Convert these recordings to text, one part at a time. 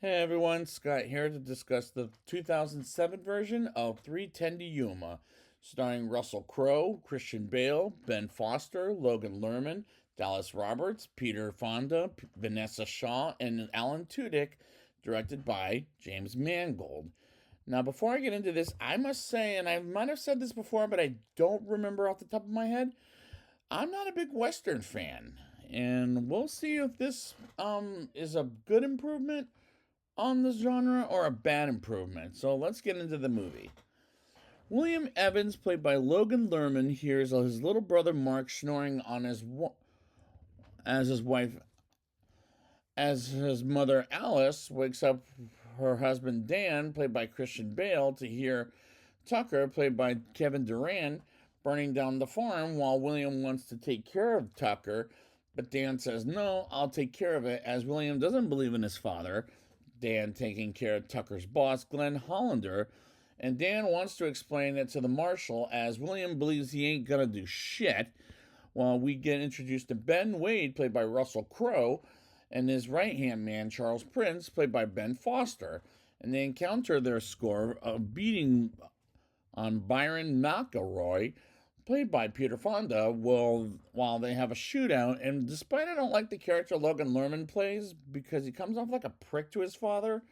Hey everyone, Scott here to discuss the 2007 version of 310 to Yuma, starring Russell Crowe, Christian Bale, Ben Foster, Logan Lerman, Dallas Roberts, Peter Fonda, Vanessa Shaw, and Alan Tudyk, directed by James Mangold. Now, before I get into this, I must say, and I might have said this before, but I don't remember off the top of my head, I'm not a big Western fan. And we'll see if this is a good improvement on this genre or a bad improvement. So let's get into the movie. William Evans, played by Logan Lerman, hears his little brother Mark snoring on as his wife as his mother Alice wakes up her husband Dan, played by Christian Bale, to hear Tucker, played by Kevin Durant, burning down the farm while William wants to take care of Tucker, but Dan says, "No, I'll take care of it," as William doesn't believe in his father, Dan taking care of Tucker's boss, Glenn Hollander, and Dan wants to explain it to the marshal as William believes he ain't gonna do shit, while we get introduced to Ben Wade, played by Russell Crowe, and his right-hand man, Charles Prince, played by Ben Foster, and they encounter their score of beating on Byron McElroy, played by Peter Fonda, while they have a shootout. And despite I don't like the character Logan Lerman plays because he comes off like a prick to his father,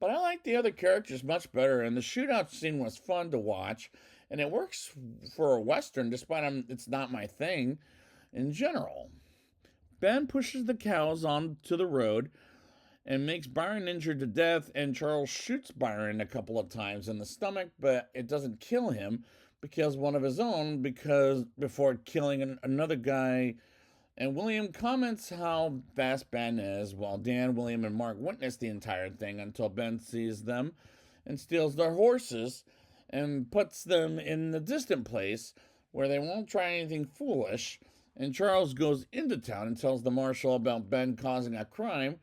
but I like the other characters much better. And the shootout scene was fun to watch, and it works for a western, despite it's not my thing in general. Ben pushes the cows onto the road and makes Byron injured to death, and Charles shoots Byron a couple of times in the stomach, but it doesn't kill him because one of his own, because before killing another guy. And William comments how fast Ben is, while Dan, William, and Mark witness the entire thing until Ben sees them and steals their horses and puts them in the distant place where they won't try anything foolish. And Charles goes into town and tells the marshal about Ben causing a crime,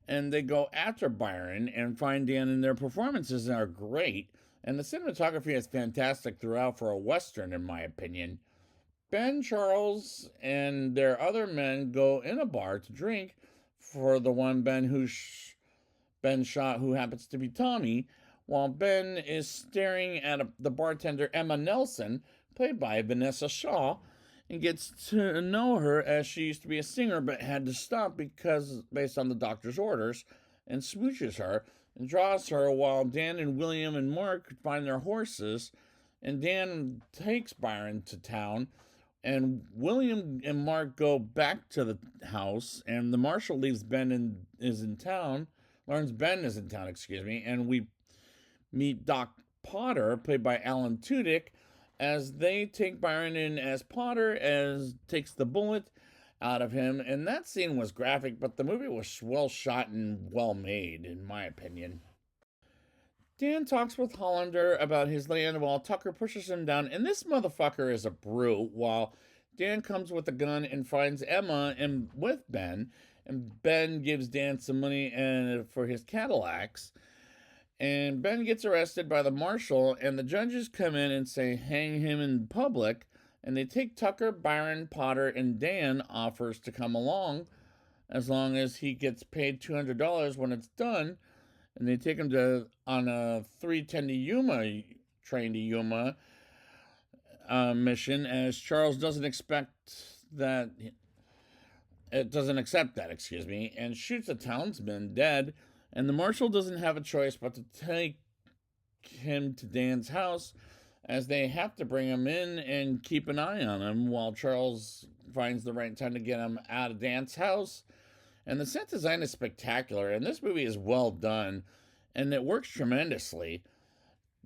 and they go after Byron and find Dan, and their performances are great. And the cinematography is fantastic throughout for a Western, in my opinion. Ben, Charles, and their other men go in a bar to drink for the one Ben shot, who happens to be Tommy, while Ben is staring at the bartender Emma Nelson, played by Vanessa Shaw, and gets to know her as she used to be a singer but had to stop because based on the doctor's orders, and smooches her and draws her while Dan and William and Mark find their horses, and Dan takes Byron to town, and William and Mark go back to the house, and the marshal leaves is in town, learns Ben is in town, excuse me, and we meet Doc Potter, played by Alan Tudyk, as they take Byron in as Potter as takes the bullet out of him. And that scene was graphic, but the movie was well shot and well made, in my opinion. Dan talks with Hollander about his land while Tucker pushes him down, and this motherfucker is a brute, while Dan comes with a gun and finds Emma and with Ben, and Ben gives Dan some money for his Cadillacs, and Ben gets arrested by the marshal, and the judges come in and say hang him in public, and they take Tucker, Byron, Potter, and Dan offers to come along as long as he gets paid $200 when it's done, and they take him to on a 310 to Yuma train to Yuma mission, as Charles doesn't expect that it doesn't accept that, excuse me, and shoots a townsman dead. And the marshal doesn't have a choice but to take him to Dan's house, as they have to bring him in and keep an eye on him while Charles finds the right time to get him out of Dan's house. And the set design is spectacular, and this movie is well done, and it works tremendously.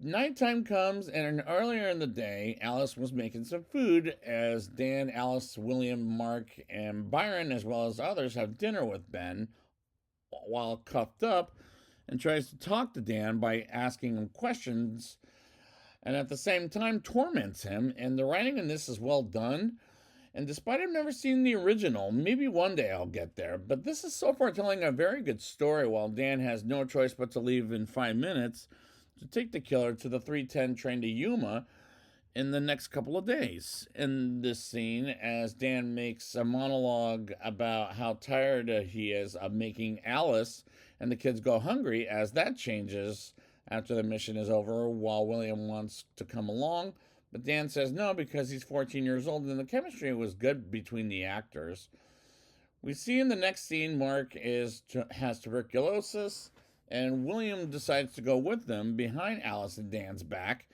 Nighttime comes, and earlier in the day, Alice was making some food as Dan, Alice, William, Mark, and Byron, as well as others, have dinner with Ben while cuffed up, and tries to talk to Dan by asking him questions, and at the same time torments him. And the writing in this is well done. And despite I've never seen the original, maybe one day I'll get there, but this is so far telling a very good story, while Dan has no choice but to leave in 5 minutes to take the killer to the 310 train to Yuma in the next couple of days. In this scene, as Dan makes a monologue about how tired he is of making Alice and the kids go hungry as that changes after the mission is over, while William wants to come along. But Dan says no because he's 14 years old and the chemistry was good between the actors. We see in the next scene Mark has tuberculosis, and William decides to go with them behind Alice and Dan's back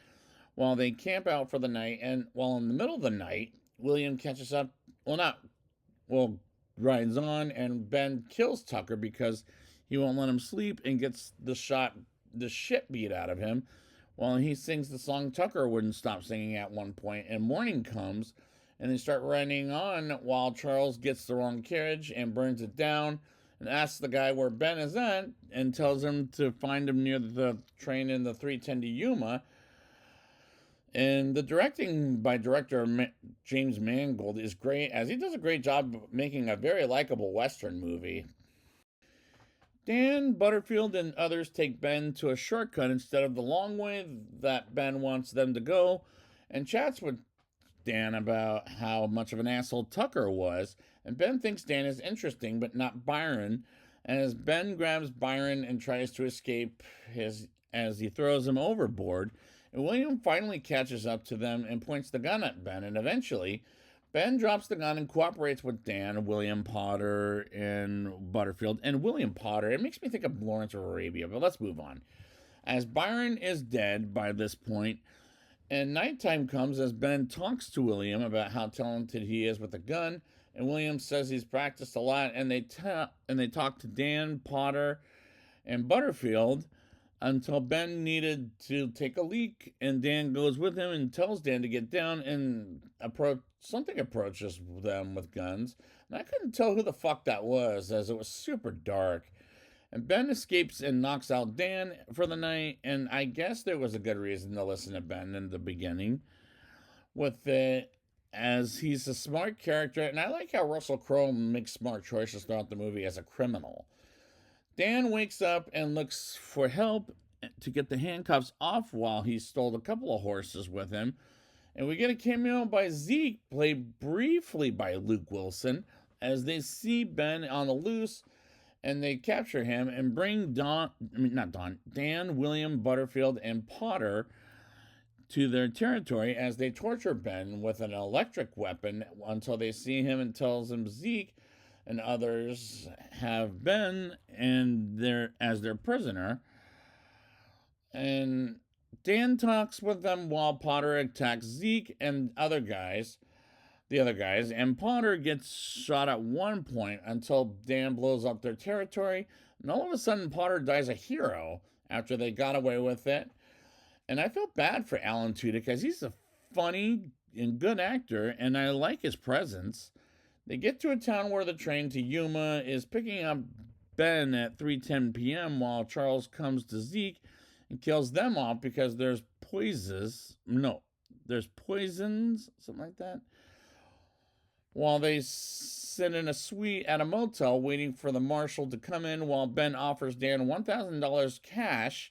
while they camp out for the night. And while in the middle of the night, William catches up. Well, rides on, and Ben kills Tucker because he won't let him sleep and gets the shit beat out of him while he sings the song Tucker wouldn't stop singing at one point. And morning comes, and they start riding on while Charles gets the wrong carriage and burns it down and asks the guy where Ben is at and tells him to find him near the train in the 310 to Yuma. And the directing by director James Mangold is great, as he does a great job making a very likable Western movie. Dan, Butterfield, and others take Ben to a shortcut instead of the long way that Ben wants them to go, and chats with Dan about how much of an asshole Tucker was. And Ben thinks Dan is interesting, but not Byron. And as Ben grabs Byron and tries to escape as he throws him overboard, and William finally catches up to them and points the gun at Ben, and eventually Ben drops the gun and cooperates with Dan, William Potter, and Butterfield. And William Potter, it makes me think of Lawrence of Arabia, but let's move on. As Byron is dead by this point, and nighttime comes as Ben talks to William about how talented he is with a gun, and William says he's practiced a lot, and they talk to Dan, Potter, and Butterfield until Ben needed to take a leak, and Dan goes with him and tells Dan to get down, and something approaches them with guns, and I couldn't tell who the fuck that was as it was super dark. And Ben escapes and knocks out Dan for the night, and I guess there was a good reason to listen to Ben in the beginning with it, as he's a smart character, and I like how Russell Crowe makes smart choices throughout the movie as a criminal. Dan wakes up and looks for help to get the handcuffs off while he stole a couple of horses with him. And we get a cameo by Zeke, played briefly by Luke Wilson, as they see Ben on the loose, and they capture him and bring Dan, William, Butterfield, and Potter to their territory as they torture Ben with an electric weapon until they see him and tells him Zeke and others have Ben as their prisoner. And Dan talks with them while Potter attacks Zeke and the other guys, and Potter gets shot at one point until Dan blows up their territory, and all of a sudden Potter dies a hero after they got away with it. And I felt bad for Alan Tudyk because he's a funny and good actor, and I like his presence. They get to a town where the train to Yuma is picking up Ben at 3:10 p.m. while Charles comes to Zeke and kills them off because there's poisons, something like that. While they sit in a suite at a motel waiting for the marshal to come in while Ben offers Dan $1,000 cash.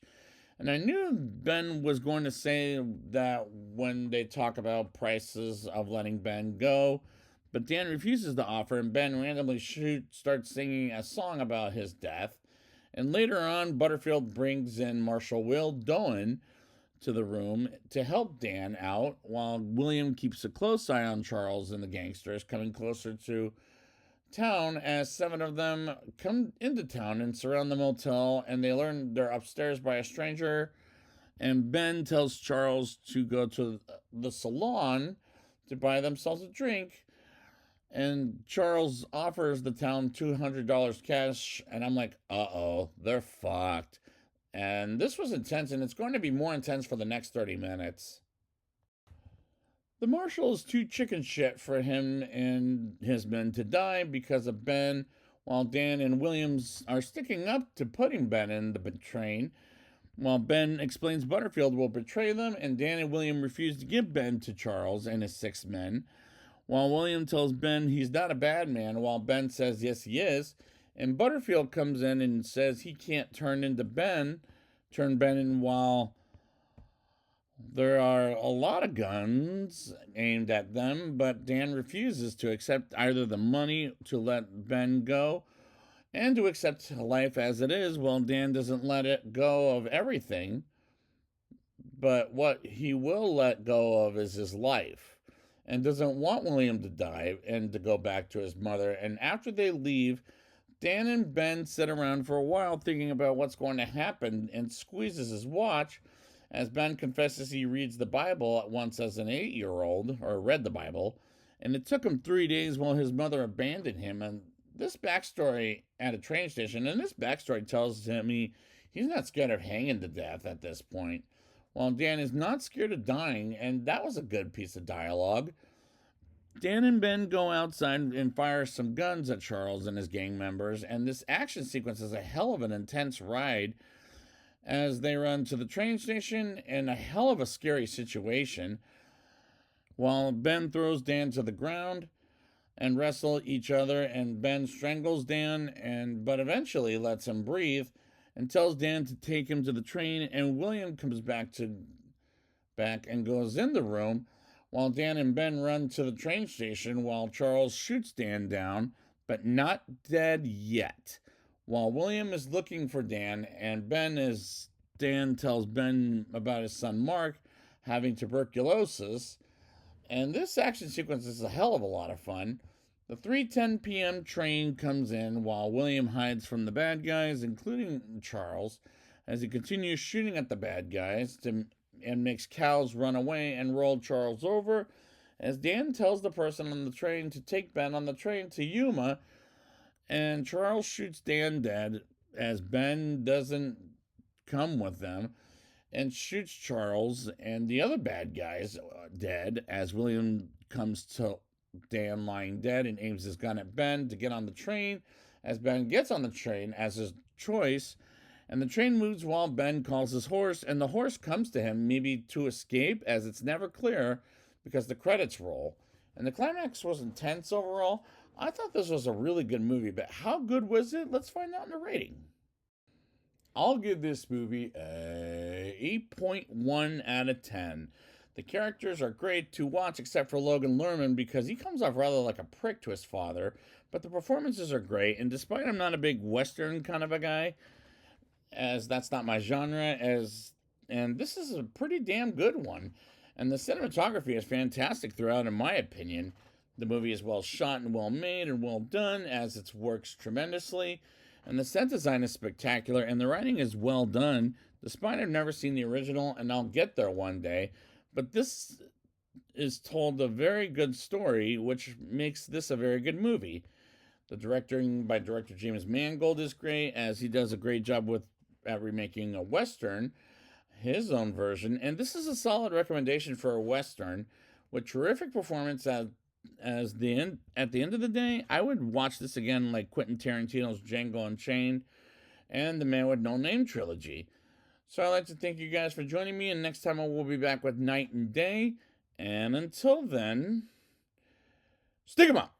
And I knew Ben was going to say that when they talk about prices of letting Ben go, but Dan refuses the offer, and Ben randomly starts singing a song about his death. And later on, Butterfield brings in Marshal Will Doan to the room to help Dan out, while William keeps a close eye on Charles and the gangsters coming closer to town as 7 of them come into town and surround the motel, and they learn they're upstairs by a stranger. And Ben tells Charles to go to the salon to buy themselves a drink, and Charles offers the town $200 cash, and I'm like, uh-oh, they're fucked. And this was intense, and it's going to be more intense for the next 30 minutes. The marshal is too chicken shit for him and his men to die because of Ben, while Dan and Williams are sticking up to putting Ben in the train, while Ben explains Butterfield will betray them, and Dan and William refuse to give Ben to Charles and his 6 men, while William tells Ben he's not a bad man, while Ben says yes he is, and Butterfield comes in and says he can't turn Ben in while there are a lot of guns aimed at them, but Dan refuses to accept either the money to let Ben go and to accept life as it is. Well, Dan doesn't let it go of everything, but what he will let go of is his life, and doesn't want William to die and to go back to his mother. And after they leave, Dan and Ben sit around for a while thinking about what's going to happen and squeezes his watch as Ben confesses he reads the Bible at once as an 8-year-old, or read the Bible, and it took him 3 days while his mother abandoned him. And this backstory at a train station, and this backstory tells me he's not scared of hanging to death at this point, while Dan is not scared of dying, and that was a good piece of dialogue. Dan and Ben go outside and fire some guns at Charles and his gang members, and this action sequence is a hell of an intense ride as they run to the train station in a hell of a scary situation, while Ben throws Dan to the ground and wrestle each other, and Ben strangles Dan but eventually lets him breathe and tells Dan to take him to the train, and William comes back and goes in the room while Dan and Ben run to the train station while Charles shoots Dan down, but not dead yet. While William is looking for Dan, and Dan tells Ben about his son Mark having tuberculosis. And this action sequence is a hell of a lot of fun. The 3:10 p.m. train comes in while William hides from the bad guys, including Charles, as he continues shooting at the bad guys and makes cows run away and roll Charles over, as Dan tells the person on the train to take Ben on the train to Yuma, and Charles shoots Dan dead as Ben doesn't come with them, and shoots Charles and the other bad guys dead as William comes to Dan lying dead and aims his gun at Ben to get on the train, as Ben gets on the train as his choice. And the train moves while Ben calls his horse, and the horse comes to him, maybe to escape, as it's never clear because the credits roll. And the climax was intense overall. I thought this was a really good movie, but how good was it? Let's find out in the rating. I'll give this movie a 8.1 out of 10. The characters are great to watch except for Logan Lerman because he comes off rather like a prick to his father, but the performances are great, and despite I'm not a big Western kind of a guy, as that's not my genre, and this is a pretty damn good one. And the cinematography is fantastic throughout, in my opinion. The movie is well shot and well made and well done, as it works tremendously. And the set design is spectacular, and the writing is well done, despite I've never seen the original, and I'll get there one day. But this is told a very good story, which makes this a very good movie. The directing by director James Mangold is great, as he does a great job at remaking a Western, his own version. And this is a solid recommendation for a Western, with terrific performance at the end of the day. I would watch this again like Quentin Tarantino's Django Unchained and the Man with No Name trilogy. So I'd like to thank you guys for joining me, and next time I will be back with Night and Day. And until then, stick 'em up!